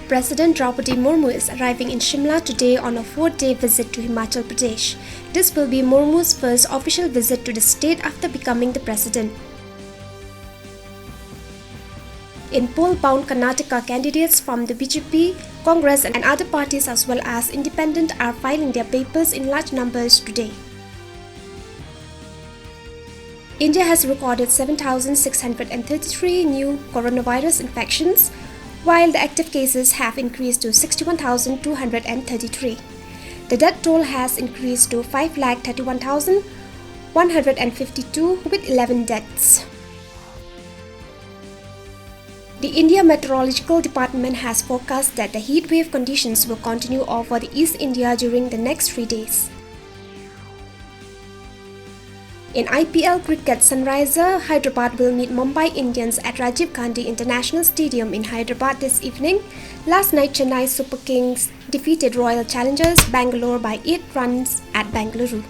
President Draupadi Murmu is arriving in Shimla today on a 4-day visit to Himachal Pradesh. This will be Murmu's first official visit to the state after becoming the president. In poll-bound Karnataka, candidates from the BJP, Congress and other parties as well as independent are filing their papers in large numbers today. India has recorded 7,633 new coronavirus infections, while the active cases have increased to 61,233. The death toll has increased to 5,31,152 with 11 deaths. The India Meteorological Department has forecast that the heat wave conditions will continue over the East India during the next 3 days. In IPL cricket, Sunrisers Hyderabad will meet Mumbai Indians at Rajiv Gandhi International Stadium in Hyderabad this evening. Last night, Chennai Super Kings defeated Royal Challengers Bangalore by 8 runs at Bengaluru.